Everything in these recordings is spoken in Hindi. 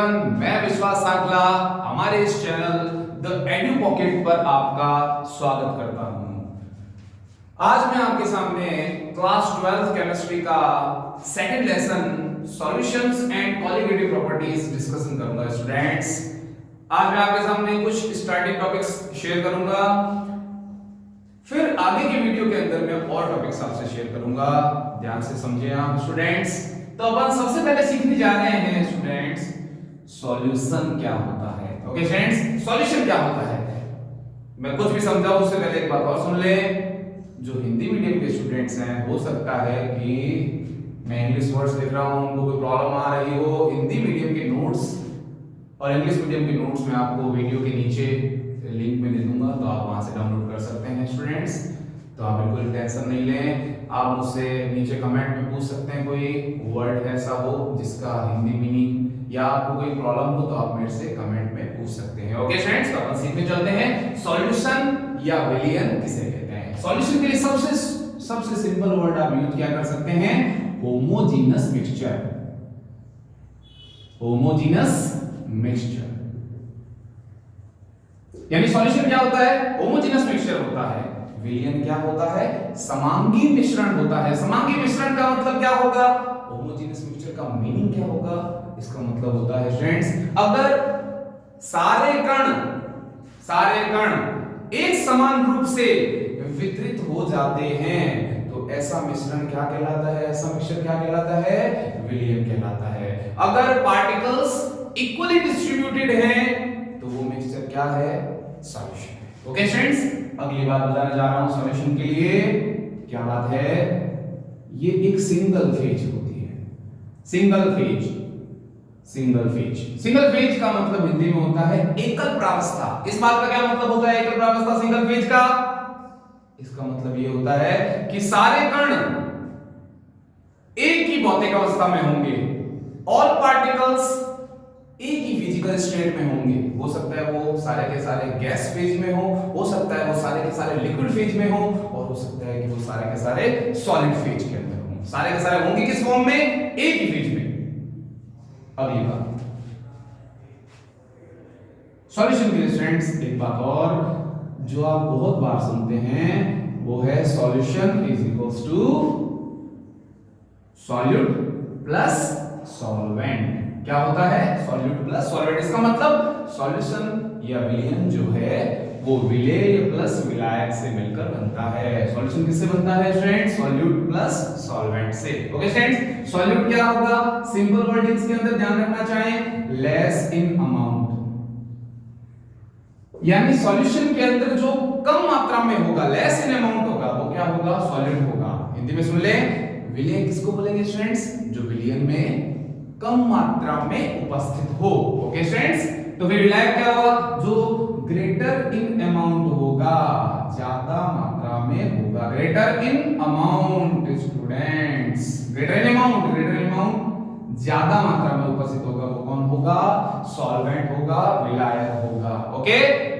एवरीवन, मैं विश्वास सागला हमारे इस चैनल द एडू पॉकेट पर आपका स्वागत करता हूं। आज मैं आपके सामने क्लास 12 केमिस्ट्री का second lesson solutions and colligative properties discussion करूंगा। स्टूडेंट्स, आज मैं आपके सामने कुछ स्टार्टिंग टॉपिक्स शेयर करूंगा, फिर आगे की वीडियो के अंदर मैं और टॉपिक्स आपसे शेयर करूंगा। ध्यान से समझिए आप स्टूडेंट्स। तो अपन सबसे पहले सीखने जा रहे हैं स्टूडेंट्स, सॉल्यूशन क्या होता है। ओके फ्रेंड्स, सॉल्यूशन क्या होता है। मैं कुछ भी समझाऊं उससे पहले एक बात और सुन ले। जो हिंदी मीडियम के स्टूडेंट्स हैं, हो सकता है कि मैं इंग्लिश वर्ड्स लिख रहा हूं, उनको कोई प्रॉब्लम आ रही हो। हिंदी मीडियम के नोट्स और इंग्लिश मीडियम के नोट्स मैं आपको वीडियो के नीचे लिंक में दे दूंगा, तो आप वहां से डाउनलोड कर सकते हैं स्टूडेंट्स। तो आप बिल्कुल टेंशन नहीं लें। आप मुझसे नीचे कमेंट में पूछ सकते हैं, कोई वर्ड ऐसा हो जिसका हिंदी मीनिंग या आपको कोई प्रॉब्लम हो तो आप मेरे से कमेंट में पूछ सकते हैं। ओके फ्रेंड्स, तो अपन सीखने चलते हैं सॉल्यूशन या विलियन किसे कहते हैं। सॉल्यूशन के लिए सबसे सिंपल वर्ड आप यूज क्या कर सकते हैं, होमोजीनस मिक्सचर। होमोजीनस मिक्सचर यानी सॉल्यूशन क्या होता है, होमोजेनस मिक्सचर होता है। विलियन क्या होता है, समांगी मिश्रण होता है। समांगी मिश्रण का मतलब क्या होगा, होमोजेनस मिक्सचर का मीनिंग क्या होगा, इसका मतलब होता है फ्रेंड्स, अगर सारे कण एक समान रूप से वितरित हो जाते हैं तो ऐसा मिश्रण क्या कहलाता है, ऐसा मिक्सचर क्या कहलाता है, विलियन कहलाता है। अगर पार्टिकल्स इक्वली डिस्ट्रीब्यूटेड हैं तो वो मिक्सचर क्या है, सॉल्यूशन है। ओके फ्रेंड्स, अगली बात बताने जा रहा हूं सॉल्यूशन के लिए। क्या बात है, ये एक सिंगल फेज होती है। सिंगल फेज का मतलब हिंदी में होता है एकल प्रावस्था। इस बात का क्या मतलब होता है एकल प्रावस्था सिंगल फेज का, इसका मतलब ये होता है कि सारे कण एक ही भौतिक अवस्था में होंगे, ऑल पार्टिकल्स एक ही फिजिकल स्टेट में होंगे। हो सकता है वो सारे के सारे गैस फेज में हो सकता है वो सारे के सारे लिक्विड फेज में हो, और हो सकता है कि वो सारे के सारे सॉलिड फेज के अंदर हो। सारे के सारे होंगे किस फॉर्म में, एक ही फेज में। अगली बात सॉल्यूशन के लिए फ्रेंड्स, एक बात और जो आप बहुत बार सुनते हैं वो है solution is equals to solute plus solvent. क्या होता है, सॉल्यूट प्लस सॉल्वेंट। इसका मतलब सॉल्यूशन या विलियन जो है वो विलेय प्लस विलायक से मिलकर बनता है। सॉल्यूशन किससे बनता है फ्रेंड्स, सॉल्यूट प्लस सॉल्वेंट से। ओके फ्रेंड्स, सॉल्यूट क्या होगा, सिंपल वर्डिंग्स के अंदर ध्यान रखना चाहिए, लेस इन अमाउंट, यानी सॉल्यूशन के अंदर जो कम मात्रा में होगा, लेस इन अमाउंट होगा, वो क्या होगा, सॉल्यूट होगा। हिंदी में सुन ले, विलेय किसको बोलेंगे स्टूडेंट्स, जो विलियन में कम मात्रा में उपस्थित हो। ओके फ्रेंड्स, तो फिर विलायक क्या होगा, जो ग्रेटर इन अमाउंट होगा, ज्यादा मात्रा में होगा। Greater in amount students, greater in amount ज्यादा मात्रा में उपस्थित होगा, वो कौन होगा, सॉल्वेंट होगा, विलायक होगा। ओके,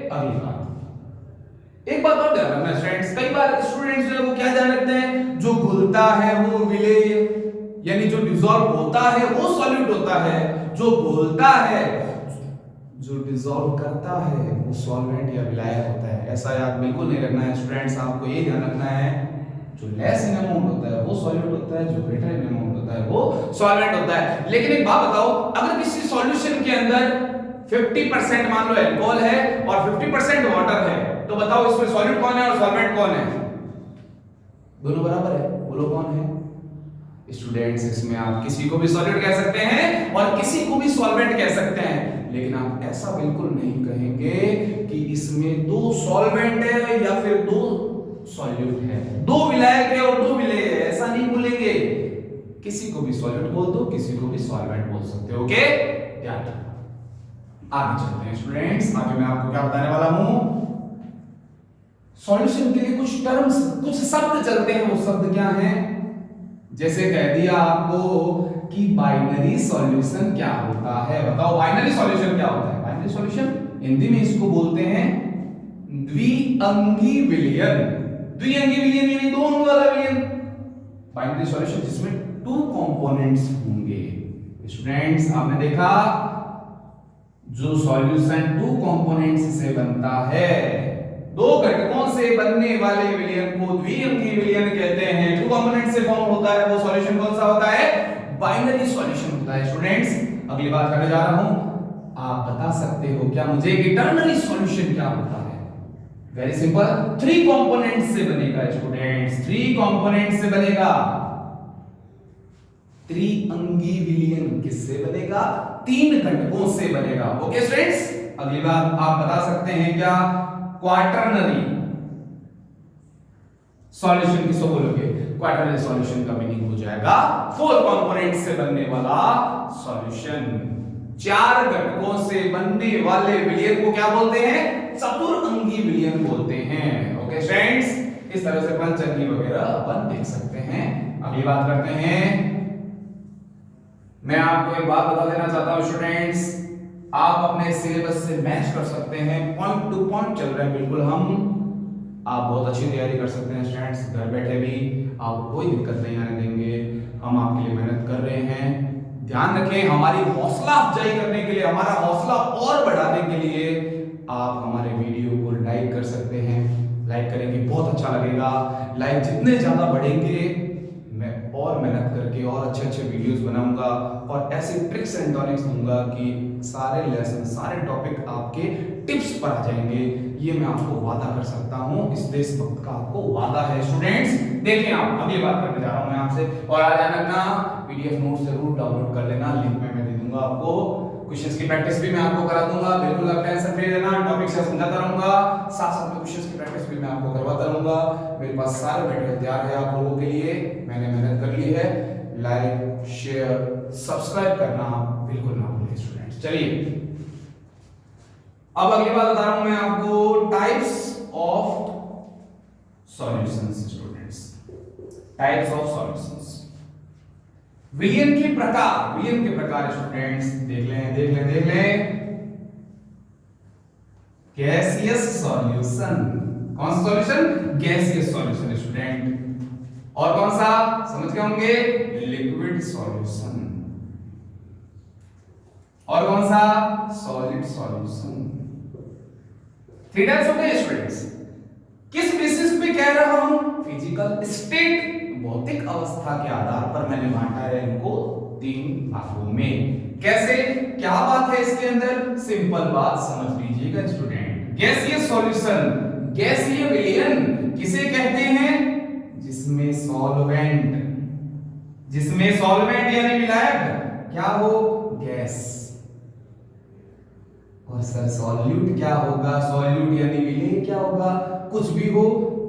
अगली बात, एक बात और ध्यान रखना फ्रेंड्स, कई बार स्टूडेंट्स जो है वो क्या ध्यान रखते हैं, जो घुलता है वो विलेय यानी जो डिसॉल्व होता है वो सॉल्यूट होता है, जो घुलता है जो डिसॉल्व करता है वो सॉल्वेंट या विलायक होता है। ऐसा याद बिल्कुल नहीं रखना है स्टूडेंट्स, आपको ये ध्यान रखना है जो लेस इन अमाउंट होता है वो सॉल्यूट होता है, जो ग्रेटर इन अमाउंट होता है वो सॉल्वेंट होता है। लेकिन एक बात बताओ, अगर किसी सॉल्यूशन के अंदर 50% मान लो अल्कोहल है और 50% वाटर है, तो बताओ इसमें सॉल्यूट कौन है और सॉल्वेंट कौन है, दोनों बराबर है, बोलो कौन है स्टूडेंट्स। इसमें आप किसी को भी सॉल्यूट कह सकते हैं और किसी को भी सॉल्वेंट कह सकते हैं, लेकिन आप ऐसा बिल्कुल नहीं कहेंगे कि इसमें दो सॉल्वेंट है या फिर दो सॉल्यूट है, दो विलायक है और दो विलेय है, ऐसा नहीं बोलेंगे। किसी को भी सॉल्यूट बोल दो, किसी को भी सॉल्वेंट बोल सकते हो। ओके, ध्यान रखना। आगे चलते हैं स्टूडेंट्स, आगे मैं आपको क्या बताने वाला हूं, सॉल्यूशन के लिए कुछ टर्म्स, कुछ शब्द चलते हैं। वो शब्द क्या हैं, जैसे कह दिया आपको कि बाइनरी सॉल्यूशन क्या होता है। बताओ बाइनरी सॉल्यूशन क्या होता है। बाइनरी सॉल्यूशन हिंदी में इसको बोलते हैं द्विअंगी विलियन। द्विअंगी विलियन यानी दो अंग वाला विलियन। बाइनरी सॉल्यूशन जिसमें टू कंपोनेंट्स होंगे। स्टूडेंट्स, आपने देखा जो सॉल्यूशन टू कंपोनेंट्स से बनता है, दो घटकों से बनने वाले विलयन को द्विअंगी विलयन कहते हैं। टू कंपोनेंट से फॉर्म होता है वो सॉल्यूशन कौन सा होता है? बाइनरी सॉल्यूशन होता है। स्टूडेंट्स अगली बात करने जा रहा हूं, आप बता सकते हो क्या मुझे कि टर्नरी सॉल्यूशन क्या होता है? वेरी सिंपल, थ्री कंपोनेंट से बनेगा स्टूडेंट्स, थ्री कंपोनेंट से बनेगा। त्रिअंगी विलयन किससे बनेगा? तीन घटकों से बनेगा। ओके स्टूडेंट्स, अगली बात आप बता सकते हैं क्या? क्वाटरनरी सॉल्यूशन किसको बोलोगे? क्वाटरनरी सॉल्यूशन का मीनिंग हो जाएगा फोर कंपोनेंट से बनने वाला सॉल्यूशन। चार घटकों से बनने वाले विलयन को क्या बोलते हैं? चतुरअंगी विलयन बोलते हैं। ओके स्टूडेंट्स, इस तरह से पंचअंगी वगैरह अपन देख सकते हैं। अगली बात करते हैं, मैं आपको एक बात बता देना चाहता हूं स्टूडेंट्स, आप अपने सिलेबस से मैच कर सकते हैं, पॉइंट टू पॉइंट चल रहे हैं बिल्कुल हम। आप बहुत अच्छी तैयारी कर सकते हैं स्टूडेंट्स, घर बैठे भी आपको कोई दिक्कत नहीं आने देंगे। हम आपके लिए मेहनत कर रहे हैं। ध्यान रखें, हमारी हौसला अफजाई करने के लिए, हमारा हौसला और बढ़ाने के लिए आप हमारे वीडियो को लाइक कर सकते हैं। लाइक करेंगे बहुत अच्छा लगेगा। लाइक जितने ज्यादा बढ़ेंगे मैं और मेहनत करके और अच्छे अच्छे वीडियोस बनाऊंगा और ऐसे ट्रिक्स एंड टॉनिक्स दूंगा कि सारे लेसन, सारे टॉपिक आपके टिप्स पर आ जाएंगे। ये मैं आपको वादा कर सकता हूं, इस देशभक्त का आपको वादा है स्टूडेंट्स। देखिए आप अगली बात करने जा रहा हूं मैं आपसे, और आ जाना ना पीडीएफ नोट जरूर डाउनलोड कर लेना, लिंक में मैं दे दूंगा आपको। क्वेश्चंस की प्रैक्टिस भी मैं आपको करा दूंगा, बिल्कुल आप टेंशन फ्री रहना, टॉपिक से समझाता रहूंगा, साथ साथ में क्वेश्चंस की प्रैक्टिस भी मैं आपको करवाता रहूंगा। मेरे पास सारे मटेरियल तैयार है आप लोगों के लिए, मैंने मेहनत कर ली है। लाइक शेयर सब्सक्राइब करना बिल्कुल ना भूलें स्टूडेंट्स। चलिए अब अगली बात बता रहा हूं मैं आपको, types of solutions students, types of solutions. विलयन के प्रकार, विलयन के प्रकार स्टूडेंट्स देख लें। गैसियस सॉल्यूशन, कौन सा सॉल्यूशन? Gaseous solution student. और कौन सा समझ गए होंगे? Liquid solution. और कौन सा? Solid solution. थ्री टाइप्स हो गए स्टूडेंट्स। किस बेसिस पे कह रहा हूं? फिजिकल स्टेट, भौतिक अवस्था के आधार पर मैंने बांटा है इनको तीन भागों में। कैसे, क्या बात है इसके अंदर? सिंपल बात समझ लीजिएगा स्टूडेंट। गैसीय सॉल्यूशन, गैसीय विलयन किसे कहते हैं? जिसमें सॉल्वेंट यानी विलायक क्या हो? गैस। और सर सॉल्यूट क्या होगा? सॉल्यूट यानी विलय क्या होगा? कुछ भी हो,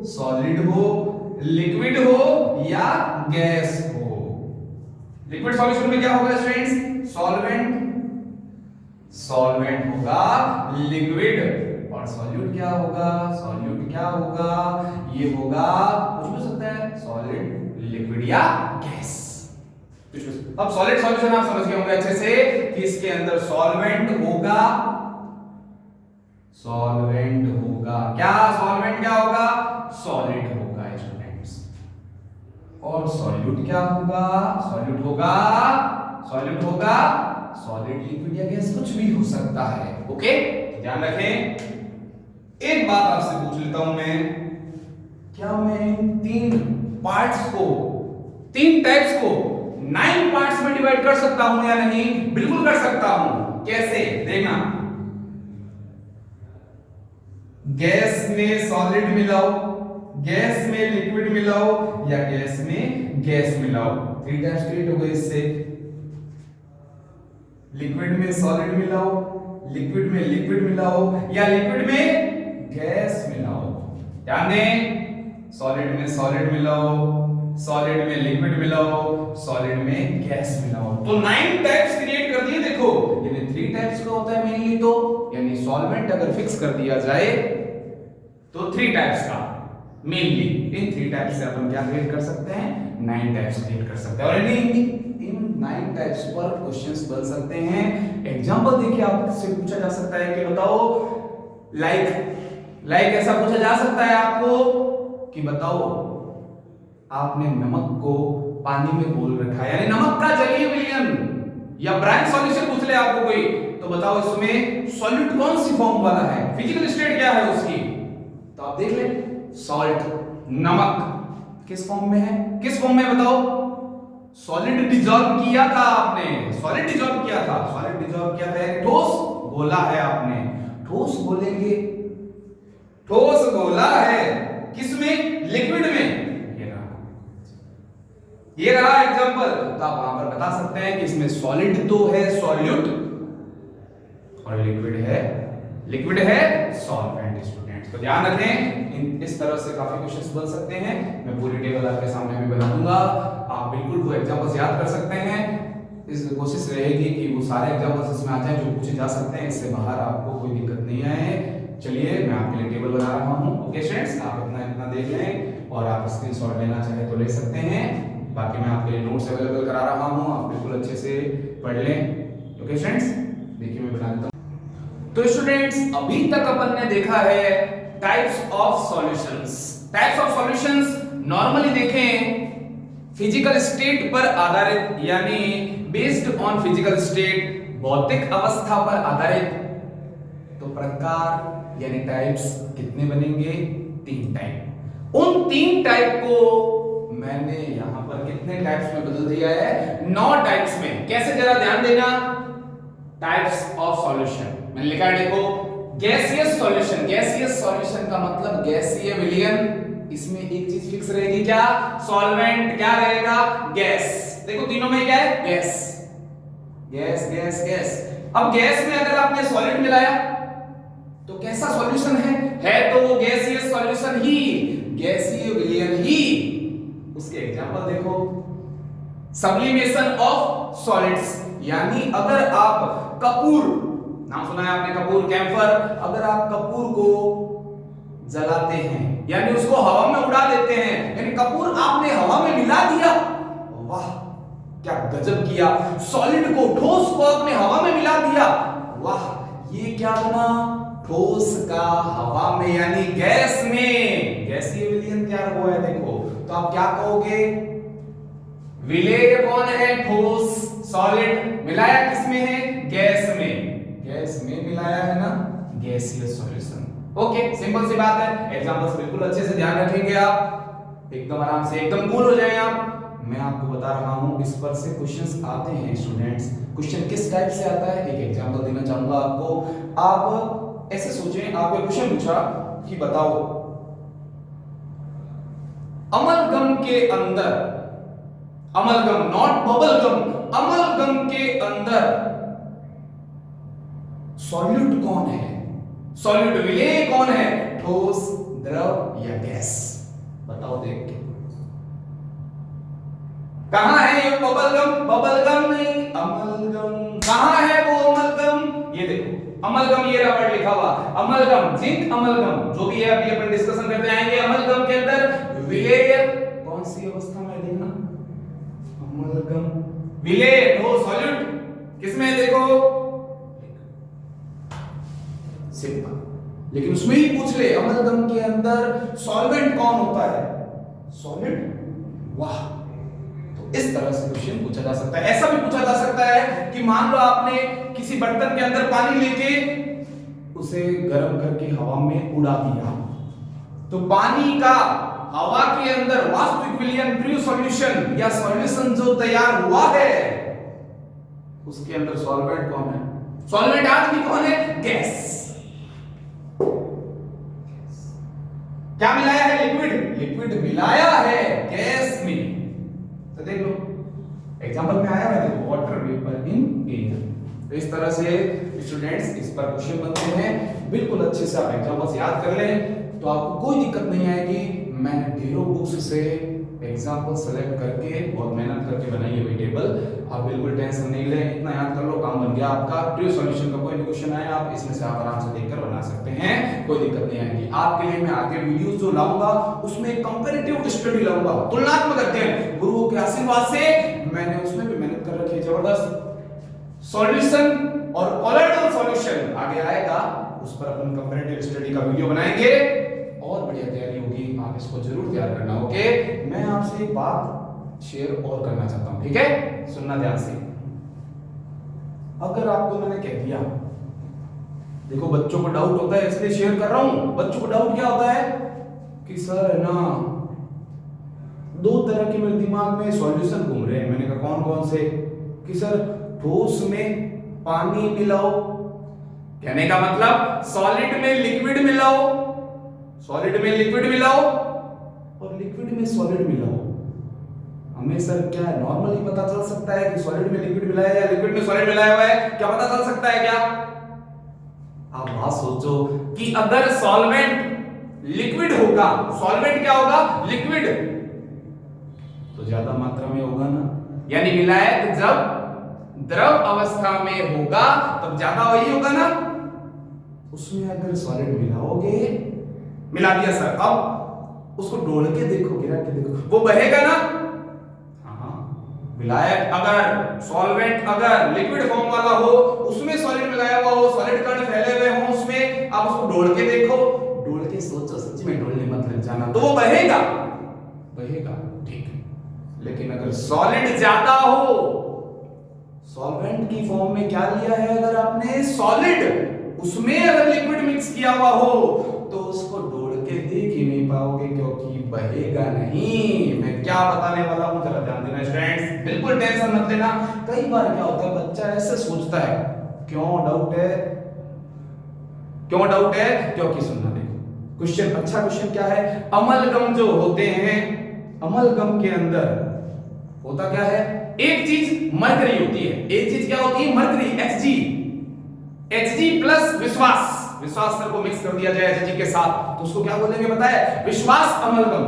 सॉलिड हो, लिक्विड हो या गैस हो। लिक्विड सॉल्यूशन में क्या होगा स्टूडेंट्स? सॉल्वेंट होगा, लिक्विड। और सॉल्यूट क्या होगा? ये होगा कुछ भी हो सकता है, सॉलिड, लिक्विड या गैस। अब सॉलिड सॉल्यूशन आप समझ गए होंगे अच्छे से कि इसके अंदर सॉल्वेंट होगा। क्या सॉल्वेंट क्या होगा? सॉलिड होगा स्टूडेंट्स। और सॉल्यूट क्या होगा? सॉलिड, लिक्विड या गैस, कुछ भी हो सकता है। ओके, ध्यान रखें। एक बात आपसे पूछ लेता हूं मैं, क्या मैं तीन टाइप्स को 9 पार्ट्स में डिवाइड कर सकता हूं या नहीं? बिल्कुल कर सकता हूं। कैसे? देखना, गैस में सॉलिड मिलाओ, गैस में लिक्विड मिलाओ या गैस में गैस मिलाओ। थ्री टाइप्स क्रिएट हो गए इससे। लिक्विड में सॉलिड मिलाओ, लिक्विड में लिक्विड मिलाओ या लिक्विड में गैस मिलाओ। ध्यान दें, सॉलिड में सॉलिड मिलाओ, सॉलिड में लिक्विड मिलाओ, सॉलिड में गैस मिलाओ। तो 9 टाइप्स क्रिएट कर दिए। देखो यानी 3 टाइप्स का होता है मेनली, तो यानी सॉल्वेंट अगर फिक्स कर दिया जाए तो 3 टाइप्स का मेनली, इन 3 टाइप्स से अपन क्या क्रिएट कर सकते हैं? 9 टाइप्स क्रिएट कर सकते हैं। और इन 9 टाइप्स पर क्वेश्चंस बन सकते हैं। एग्जांपल देखिए आपसे पूछा जा सकता है कि बताओ, लाइक ऐसा पूछा जा सकता है आपको कि बताओ आपने नमक को पानी में घोल रखा है, यानी नमक का जलीय विलयन, या ब्रांच सॉल्यूशन पूछ ले आपको कोई, तो बताओ इसमें सॉलिड कौन सी फॉर्म वाला है, फिजिकल स्टेट क्या है उसकी, तो आप देख ले सॉल्ट, नमक किस फॉर्म में है, किस फॉर्म में बताओ, सॉलिड डिसॉल्व किया था आपने, सॉलिड डिसॉल्व किया था, सॉलिड डिसॉल्व किया था, ठोस घोला है आपने, ठोस बोलेंगे, ठोस घोला है किसमें, लिक्विड में, ये रहा एग्जांपल। तो आप वहां पर बता सकते हैं कि इसमें सॉलिड तो है सॉल्यूट और लिक्विड है सॉल्वेंट। स्टूडेंट्स तो ध्यान रखें, इस तरह से काफी क्वेश्चंस बन सकते हैं, मैं पूरी टेबल आपके सामने भी बना दूंगा, आप बिल्कुल वो एग्जांपल्स याद कर सकते हैं। इस कोशिश रहेगी कि वो सारे एग्जांपल्स इसमें आ जाए जो पूछे जा सकते हैं, इससे बाहर आपको कोई दिक्कत नहीं आए। चलिए मैं आपके लिए टेबल बना रहा हूं। ओके स्टूडेंट्स, आप इतना देख लें और आप स्क्रीनशॉट लेना चाहे तो ले सकते हैं, बाकी मैं आपके लिए नोट्स अवेलेबल करा रहा हूं, आप बिल्कुल अच्छे से पढ़ लें। ओके स्टूडेंट्स, देखिए मैं बता देता हूं। तो स्टूडेंट्स अभी तक अपन ने देखा है types of solutions. Types of solutions normally देखें फिजिकल स्टेट पर आधारित, यानी बेस्ड ऑन फिजिकल स्टेट, भौतिक अवस्था पर आधारित। तो प्रकार यानी टाइप्स कितने बनेंगे, 3 टाइप। उन 3 टाइप को मैंने यहां पर कितने टाइप्स में बदल दिया है, 9 टाइप्स में। कैसे, जरा ध्यान देना। टाइप्स ऑफ सॉल्यूशन मैंने लिखा है, देखो गैसियस सॉल्यूशन, गैसियस सॉल्यूशन का मतलब गैसीय विलयन, इसमें एक चीज फिक्स रहेगी, क्या, सॉल्वेंट, क्या रहेगा, गैस। देखो तीनों में क्या है, गैस गैस गैस गैस। अब गैस में अगर आपने सॉलिड मिलाया तो कैसा सॉल्यूशन है तो वो गैसियस सॉल्यूशन ही, गैसीय विलयन ही। उसके एग्जांपल देखो, सब्लिमेशन ऑफ सॉलिड्स, यानी अगर आप कपूर, नाम सुना है आपने कपूर, कैम्फर, अगर आप कपूर को जलाते हैं यानी उसको हवा में उड़ा देते हैं, यानी कपूर आपने हवा में मिला दिया, वाह क्या गजब किया, सॉलिड को, ठोस को आपने हवा में मिला दिया, वाह ये क्या बना, ठोस का हवा में यानी गैस में गैसीय विलयन तैयार हुआ है। देखो तो आप क्या कहोगे, विलेय कौन है, ठोस, सॉलिड मिलाया किसमें है, गैस में, गैस में मिलाया है ना, गैसियस सॉल्यूशन। ओके, सिंपल सी बात है। एग्जांपल्स बिल्कुल अच्छे से ध्यान रखेंगे आप, एकदम आराम से, एकदम कूल हो जाए आप। मैं आपको बता रहा हूं, इस पर से क्वेश्चंस आते हैं स्टूडेंट्स। क्वेश्चन किस टाइप से आता है, एक एग्जांपल देना चाहूंगा आपको। आप ऐसे सोचें, आपको क्वेश्चन पूछा कि बताओ अमलगम के अंदर, अमलगम नॉट बबलगम, अमलगम के अंदर सॉल्यूट कौन है, सॉल्यूट विलेय कौन है, ठोस, द्रव या गैस, बताओ देख के। कहां है ये बबलगम, बबलगम नहीं, अमलगम। कहां है वो अमलगम, ये देखो अमलगम, ये रहा वर्ड लिखा हुआ, अमलगम, जिंक अमलगम, जो भी है अभी अपन डिस्कशन करते आएंगे। अमलगम के अंदर विलेय कौन सी अवस्था में, देखना, अमलगम विलेय, ठोस, सॉल्यूट किसमें है, देखो सिंपल। लेकिन उसमें ही पूछ ले अमलगम के अंदर सॉल्वेंट कौन होता है, सॉलिड, वाह। तो इस तरह से क्वेश्चन पूछा जा सकता है। ऐसा भी पूछा जा सकता है कि मान लो आपने किसी बर्तन के अंदर पानी लेके उसे गर्म करके हवा में उड़ा दिया, तो पानी का हवा के अंदर वास्तविक विलयन, ट्रू सॉल्यूशन या सॉल्यूशन जो तैयार हुआ है, उसके अंदर सॉल्वेंट कौन है, सॉल्वेंट आज भी कौन है, गैस। क्या मिलाया है, लिक्विड, लिक्विड मिलाया है गैस में। तो देख लो एग्जांपल में आया है, देखो वाटर वेपर इन एयर। तो इस तरह से स्टूडेंट्स इस पर क्वेश्चन बनते हैं, बिल्कुल अच्छे से आप एग्जांपल्स याद कर लें तो आपको कोई दिक्कत नहीं आएगी। मैंने ढेरों बुक्स से एग्जांपल सेलेक्ट करके बहुत मेहनत करके बनाई है टेबल, आप बिल्कुल टेंशन नहीं लें, इतना याद कर लो, काम बन गया आपका। ट्रू सॉल्यूशन का कोई भी क्वेश्चन आए आप इसमें से आप आराम से देखकर बना सकते हैं, कोई दिक्कत नहीं आएगी। आपके लिए मैं आगे वीडियोस जो लाऊंगा उसमें कंपैरेटिव स्टडी लाऊंगा, तुलनात्मक अध्ययन, गुरुओं के आशीर्वाद से मैंने उसमें भी मेहनत कर रखी है जबरदस्त। सॉल्यूशन और कोलॉइडल सॉल्यूशन आगे आएगा, उस पर अपन कंपैरेटिव स्टडी का वीडियो बनाएंगे और बढ़िया तैयारी होगी, आप इसको जरूर तैयार करना। ओके, मैं आपसे एक बात शेयर और करना चाहता हूं, ठीक है, सुनना ध्यान से। अगर आपको मैंने कह दिया, देखो बच्चों को डाउट होता है इसलिए शेयर कर रहा हूं। बच्चों को डाउट क्या होता है कि सर है ना, दो तरह के मेरे दिमाग में सॉल्यूशन घूम रहे हैं। मैंने कहा कौन कौन से? कि सर ठोस में पानी मिलाओ, कहने का मतलब सॉलिड में लिक्विड मिलाओ, सॉलिड में लिक्विड मिलाओ और लिक्विड में सॉलिड मिलाओ। हमें सर क्या नॉर्मली पता चल सकता है कि सॉलिड में लिक्विड मिलाया या लिक्विड में सॉलिड मिलाया हुआ है? क्या पता चल सकता है क्या? आप बात सोचो कि अगर सॉल्वेंट लिक्विड होगा, सॉल्वेंट क्या होगा? लिक्विड, तो ज्यादा मात्रा में होगा ना, यानी विलायक जब द्रव अवस्था में होगा तब ज्यादा वही होगा ना। उसमें अगर सॉलिड मिलाओगे, मिला दिया सर, अब उसको डोल के देखो, गिरा के देखो, वो बहेगा ना। विलायक अगर, सॉल्वेंट अगर लिक्विड फॉर्म वाला हो, उसमें सॉलिड मिलाया हुआ हो, सॉलिड कण फैले हुए हो उसमें, आप उसको डोल के देखो, डोल के सोचो, सच्ची में डोलने मत लग जाना, तो वो बहेगा, बहेगा, ठीक है। लेकिन अगर सॉलिड ज्यादा हो, सॉल्वेंट की फॉर्म में क्या लिया है अगर आपने? सॉलिड, उसमें अगर लिक्विड मिक्स किया हुआ हो तो उसको डोल के देख ही नहीं पाओगे क्योंकि बहेगा नहीं। मैं क्या बताने वाला हूं जरा ध्यान देना स्टूडेंट्स, बिल्कुल टेंशन मत लेना। कई बार क्या होता है बच्चा ऐसे सोचता है, क्यों डाउट है? क्यों डाउट है? क्योंकि सुनना, देखो क्वेश्चन, अच्छा क्वेश्चन क्या है? अमलगम जो होते हैं, अमलगम के अंदर होता क्या है? एक चीज मरकरी होती है, एक चीज क्या होती है? मरकरी, Hg, Hg प्लस विश्वास, विश्वास सर को मिक्स कर दिया जाए Hg के साथ तो उसको क्या बोलेंगे पता है? विश्वास अमलगम।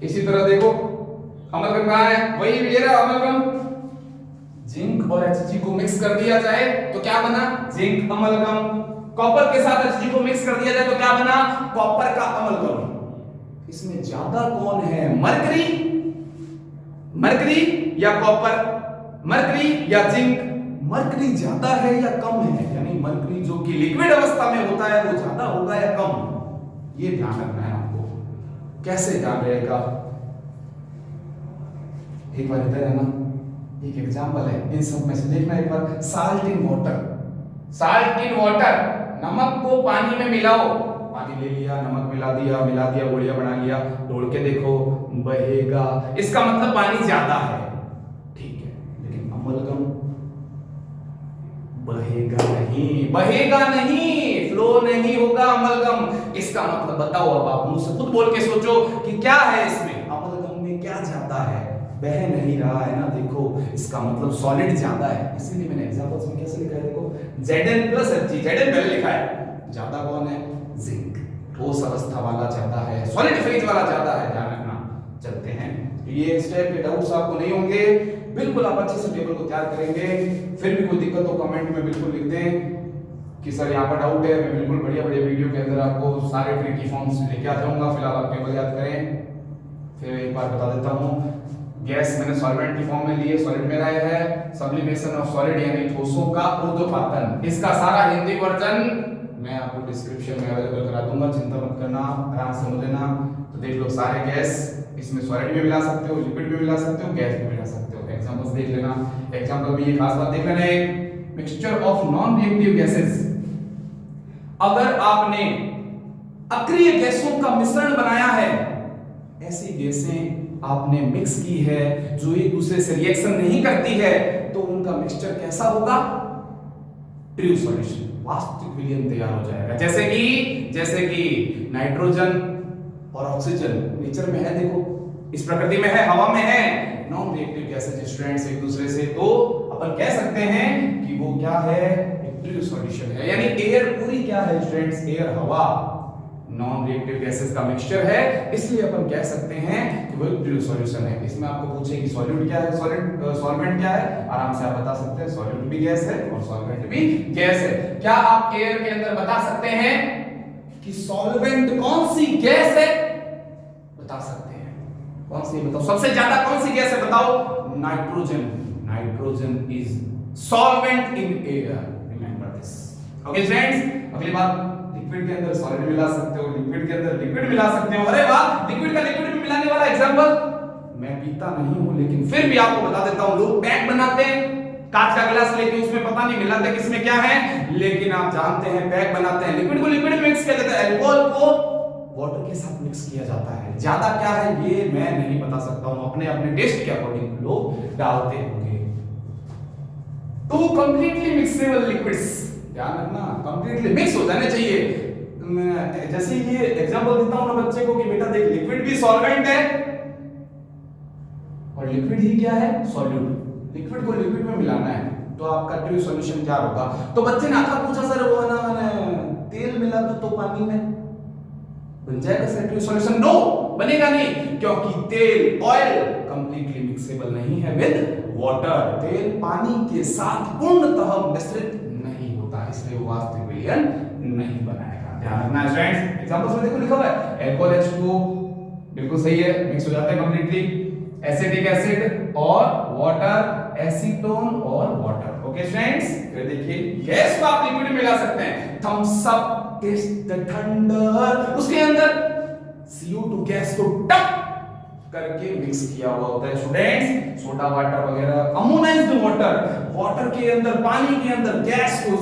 इसी तरह देखो अमलगम कहां है? वही ये रहा अमलगम, जिंक और Hg को मिक्स कर दिया जाए तो क्या बना? Zinc amalgam. कॉपर के साथ Hg को मिक्स कर दिया जाए तो क्या बना? कॉपर का अमलगम। इसमें ज्यादा कौन है? मरकरी, मरकरी या कॉपर, मरकरी या जिंक? मरकरी ज्यादा है या कम है? यानी मरकरी जो कि लिक्विड अवस्था में होता है वो ज्यादा होगा या कम? ये ध्यान रखना है आपको। कैसे ध्यान रहेगा? एक बार इधर है ना, एक एग्जांपल है, इन सब में से देखना एक बार। Salt in water, salt in water, नमक को पानी में मिलाओ, पानी ले लिया, नमक मिला दिया, गोलियां बना लिया, तोड़ के देखो, बहेगा, इसका मतलब पानी ज्यादा है, ठीक है। लेकिन अमलगम बहेगा नहीं, बहेगा नहीं, फ्लो नहीं होगा अमलगम। इसका मतलब बताओ, अब आप मुझसे खुद बोल के सोचो कि क्या है इसमें, अमलगम में क्या ज्यादा है? बह नहीं रहा है ना, देखो इसका मतलब सॉलिड ज्यादा है। इसीलिए मैंने एग्जांपल्स में कैसे लिखा है, देखो Zn प्लस Hg, Zn पहले लिखा है, ज्यादा कौन है? जिंक, ठोस अवस्था वाला ज्यादा है, सॉलिड फेज वाला ज्यादा है, ध्यान रखना। चलते हैं, ये स्टेप के डाउट्स आपको नहीं होंगे, बिल्कुल आप अच्छे से टेबल को तैयार करेंगे। फिर भी कोई दिक्कत हो कमेंट में बिल्कुल लिख दें कि सर यहाँ पर डाउट है, मैं बिल्कुल बढ़िया बढ़िया वीडियो के अंदर आपको सारे ट्रिकी फॉर्म्स लेके आ जाऊंगा। फिलहाल आप टेबल याद करें। फिर एक बार बता देता हूँ, गैस मैंने सॉल्वेंट की फॉर्म में लिए, सॉलिड में लाया है, सब्लिमेशन ऑफ सॉलिड यानी ठोसों का ऊर्ध्वपातन, इसका सारा हिंदी वर्जन मैं आपको डिस्क्रिप्शन में अवेलेबल करा दूंगा, चिंता मत करना, आराम से समझ लेना। तो देख लो सारे गैस, इसमें सॉलिड में मिला सकते हो, लिक्विड में मिला सकते हो, गैस में मिला सकते हो। एग्जांपल्स देख लेना, एग्जांपल में ये खास बात देख लेना, एक mixture of non reactive gases, अगर आपने अक्रिय गैसों का मिश्रण बनाया है, ऐसी गैसें आपने मिक्स की है जो एक दूसरे से रिएक्शन नहीं करती है, तो उनका मिक्सचर कैसा होगा? ट्रू सॉल्यूशन, वास्तविक विलयन तैयार हो जाएगा। जैसे कि नाइट्रोजन और ऑक्सीजन नेचर में है, देखो इस प्रकृति में है, हवा में है, नॉन रिएक्टिव गैसेस स्टूडेंट्स एक दूसरे से, तो अपन कह सकते हैं कि वो क्या है? एक ट्रू सॉल्यूशन है। यानी एयर पूरी क्या है स्टूडेंट्स? एयर, हवा, नॉन रिएक्टिव गैसेस का मिक्सचर है, इसलिए अपन कह सकते हैं कि वो एक ट्रू सॉल्यूशन है। इसमें आपको पूछे कि सॉल्यूट क्या है, सॉल्वेंट क्या है, आराम से आप बता सकते हैं, सॉल्यूट भी गैस है और सॉल्वेंट भी गैस है। क्या आप एयर के अंदर बता सकते हैं कि सॉल्वेंट कौन सी गैस है? बता सकते हैं, कौन सी बताओ? सबसे ज्यादा कौन सी गैस है बताओ? Nitrogen, nitrogen is solvent in air, remember this. Okay friends, अगली बात, लिक्विड के अंदर सॉलिड मिला सकते हो, लिक्विड के अंदर लिक्विड मिला सकते हो। अरे वाह, लिक्विड का लिक्विड में मिलाने वाला एग्जांपल मैं पीता नहीं हूं, लेकिन फिर भी आपको बता देता हूं, लोग पैक बनाते हैं, कांच का गिलास लेके उसमें पता नहीं मिलाते किसमें क्या है, लेकिन आप जानते हैं पैक बनाते हैं, लिक्विड को लिक्विड में मिक्स किया जाता है, अल्कोहल को वाटर के साथ मिक्स किया जाता है। ज्यादा क्या है ये मैं नहीं बता सकता हूं, अपने अपने टेस्ट के अकॉर्डिंग लोग डालते होंगे। टू कंप्लीटली मिक्सेबल लिक्विड्स, ध्यान रखना कंप्लीटली मिक्स हो जाने चाहिए। जैसे ये एग्जांपल देता हूं ना बच्चे को कि बेटा देख लिक्विड भी सॉल्वेंट है और लिक्विड ही क्या है सॉल्यूट, लिक्विड को लिक्विड में मिलाना है तो आपका ट्रू सॉल्यूशन क्या होगा। तो बच्चे ने आकर पूछा सर वो ना मैंने तेल मिला तो पानी में बन जाएगा सर ट्रू सॉल्यूशन? नो, बनेगा नहीं, क्योंकि तेल ऑयल कंप्लीटली मिक्सेबल नहीं है विद वाटर। तेल पानी के साथ पूर्णतः मिश्रित नहीं होता, इसलिए वो वास्तविक विलयन नहीं बनाएगा। ध्यान रखना स्टूडेंट्स। एग्जांपल्स में देखो लिखा हुआ है अल्कोहल H2O बिल्कुल सही है, मिक्स हो जाता है कंप्लीटली, एसिटिक एसिड और वाटर, एसीटोन और वाटर। ओके स्टूडेंट्स, फिर देखिए गैस को आप लिक्विड में मिला सकते हैं, Thums Up taste the thunder, उसके अंदर CO2 गैस को टप करके मिक्स किया हुआ होता है स्टूडेंट्स, सोडा वाटर वगैरह, अमोनाइज्ड वाटर, वाटर के अंदर पानी के अंदर गैस को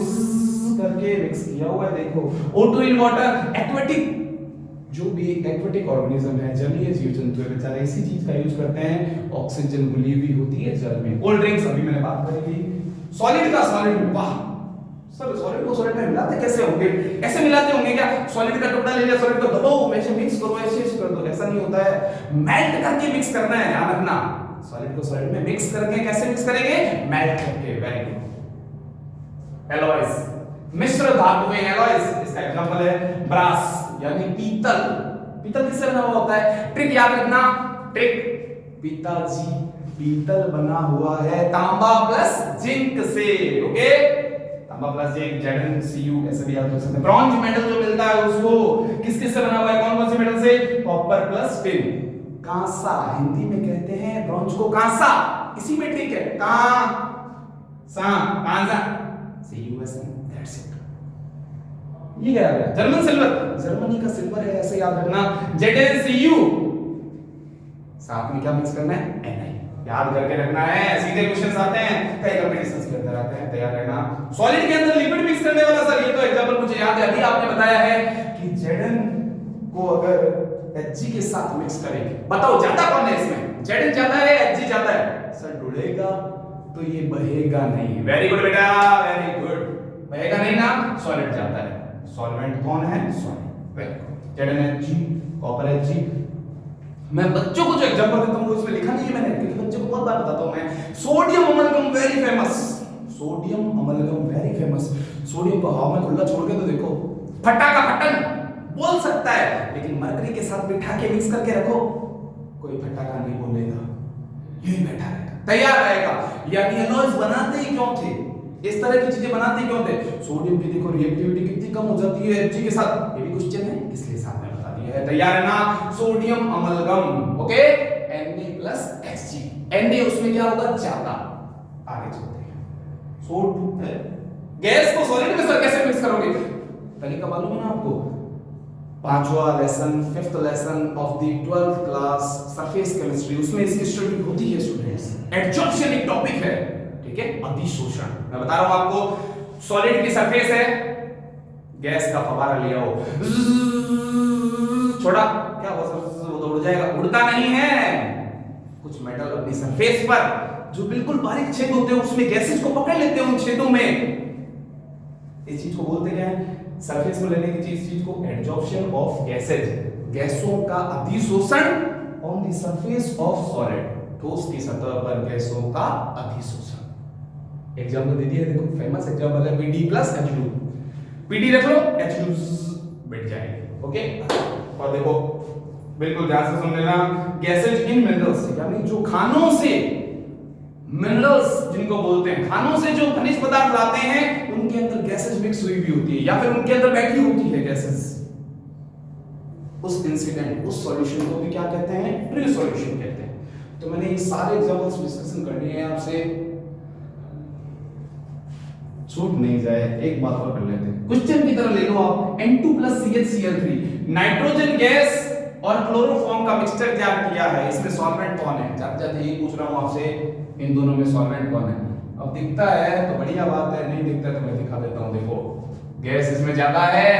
करके मिक्स किया हुआ है। देखो O2 इन वाटर, एक्वेटिक जो भी एक्वेटिक ऑर्गेनिज्म है, जलीय जीव जंतु है, बेचारे इसी चीज का यूज करते हैं, ऑक्सीजन घुली हुई होती है जल में। कोल्ड ड्रिंक्स अभी मैंने बात करी थी। सॉलिड का सॉलिड, वाह सर सॉलिड को सॉलिड में मिलाते कैसे होंगे? ऐसे मिलाते होंगे क्या? सॉलिड का टुकड़ा ले लिया, सॉलिड को दबाओ, वैसे मिक्स करो, ऐसे कर दो, ऐसा नहीं होता है, मेल्ट करके मिक्स करना है। ध्यान रखना, सॉलिड को सॉलिड में मिक्स करके कैसे मिक्स करेंगे? मेल्ट करके। Very good. एलॉयज, मिश्र धातुएं एलॉयज, इसका एग्जांपल है ब्रास यानी पीतल। पीतल किससे बना हुआ होता है? ट्रिक याद रखना, ट्रिक पिताजी, पीतल बना हुआ है तांबा प्लस जिंक से। ओके, तांबा प्लस जिंक, ZnCu ऐसे भी याद रख सकते हैं। ब्रॉन्ज मेटल जो मिलता है उसको किस किस से बना हुआ है? कौन कौन से मेटल से? Copper plus tin. कांसा, हिंदी में कहते हैं ब्रॉन्ज को कांसा, इसी में ठीक है, कांसा, कांसा, CuSn, दैट्स इट। ये क्या है? जर्मन सिल्वर, जर्मनी का सिल्वर है, ऐसे याद रखना। ZnCu, साथ में क्या मिक्स करना है? Ni, याद करके रखना है, सीधे क्वेश्चंस आते हैं, कई कंपटीशंस के अंदर आते हैं, तैयार रहना। सॉलिड के अंदर लिक्विड मिक्स करने वाला सर, ये तो एग्जांपल मुझे याद है, अभी आपने बताया है कि Zn को अगर Hg के साथ मिक्स करेंगे, बताओ ज्यादा कौन है इसमें? Zn ज्यादा है, Hg ज्यादा है? सर डुलेगा तो ये बहेगा नहीं। वेरी गुड बेटा, वेरी गुड, बहेगा नहीं ना, सॉलिड ज्यादा है। सॉल्वेंट कौन है? Solid. Very good, ZnHg, copper Hg। मैं बच्चों को जो एग्जांपल देता हूं उसमें लिखा नहीं है मैंने, क्योंकि बच्चों को बहुत बार बताता हूं मैं। Sodium amalgam very famous, sodium amalgam very famous. Sodium को हवा में खुला छोड़ के तो देखो, फटा का फटन बोल सकता है, लेकिन मरकरी के साथ बिठा के मिक्स करके रखो, कोई फटाका नहीं बोलेगा, यही बैठा रहेगा, तैयार रहेगा। यानी एलॉयज बनाते ही क्यों थे, इस तरह की चीजें बनाते ही क्यों थे? सोडियम की देखो रिएक्टिविटी कितनी कम हो जाती है Hg के साथ, ये भी क्वेश्चन है, इसलिए साथ में बता दिया है, तैयार है ना? Sodium amalgam, okay, Na+Hg, Na उसमें क्या होगा? ज्यादा। आगे चलते हैं, गैस को सॉलिड में सर कैसे मिक्स करोगे? तरीका मालूम है ना आपको? पांचवा lesson, fifth lesson of the 12th class surface chemistry, उसमें इसकी स्टडी होती है स्टूडेंट्स। एडजॉर्प्शन एक टॉपिक है, ठीक है, अधिशोषण। मैं बता रहा हूं आपको, सॉलिड की सरफेस है, गैस का फव्वारा लिया हो, छोड़ा, क्या हुआ सर? वो तो उड़ जाएगा, उड़ता नहीं है। कुछ मेटल अपनी सरफेस पर जो बिल्कुल बारीक छेद होते हैं उसमें गैसेस को पकड़ लेते हैं, उन छेदों में। इस चीज को बोलते क्या है? सरफेस को लेने की चीज को एडजॉर्प्शन ऑफ गैसेज, गैसों का अधिशोषण on the surface of solid, ठोस की सतह पर गैसों का अधिशोषण। एग्जांपल दे दिया, देखो फेमस एग्जांपल है Pd+H2, Pd रख लो, H2 बैठ जाएगी। ओके, और देखो बिल्कुल ध्यान से सुन लेना, गैसेज इन मिनरल्स, यानी जो खानों से, मिनरल्स जिनको बोलते हैं, खानों से जो खनिज पदार्थ लाते हैं उनके अंदर गैसेज मिक्स हुई भी होती है, या फिर उनके अंदर बैठी होती है गैसेज। उस इंसिडेंट, उस सॉल्यूशन को भी क्या कहते हैं? ट्रू सॉल्यूशन कहते हैं। तो मैंने ये सारे एग्जांपल्स डिस्कशन करनी है आपसे, छूट नहीं जाए, एक बात और कर लेते हैं, क्वेश्चन की तरह ले लो आप। N2+CH नाइट्रोजन गैस और क्लोरोफॉर्म का मिक्सचर तैयार किया है, इसमें सॉल्वेंट कौन है? जाते जाते ये पूछ रहा हूं आपसे, इन दोनों में सॉल्वेंट कौन है? अब दिखता है तो बढ़िया बात है, नहीं दिखता तो मैं दिखा देता हूं। देखो गैस इसमें ज्यादा है,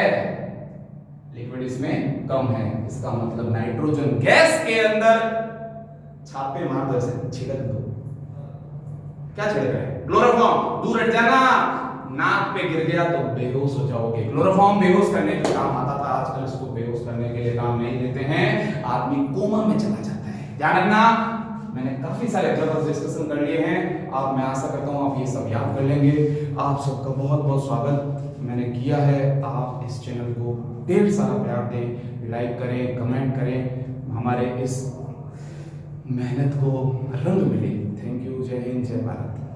लिक्विड इसमें कम है। इसका मतलब नाइट्रोजन गैस के अंदर छापे मार दो, ऐसे छिड़क दो। क्या छिड़क रहे हैं? क्लोरोफॉर्म। दूर हट जाना, नाक पे गिर गया तो बेहोश हो जाओगे। क्लोरोफॉर्म बेहोश करने का काम आता था, आजकल इसको बेहोश करने के लिए काम नहीं देते हैं, आदमी कोमा में चला जाता है। ध्यान रखना, मैंने काफी सारे जबरदस्त डिस्कशन कर लिए हैं। अब मैं आशा करता हूं आप ये सब याद कर लेंगे। आप सबका बहुत बहुत स्वागत मैंने किया है। आप इस चैनल को ढेर सारा प्यार दें, लाइक करें, कमेंट करें, हमारे इस मेहनत को रंग मिले। Thank you. जय हिंद, जय भारत।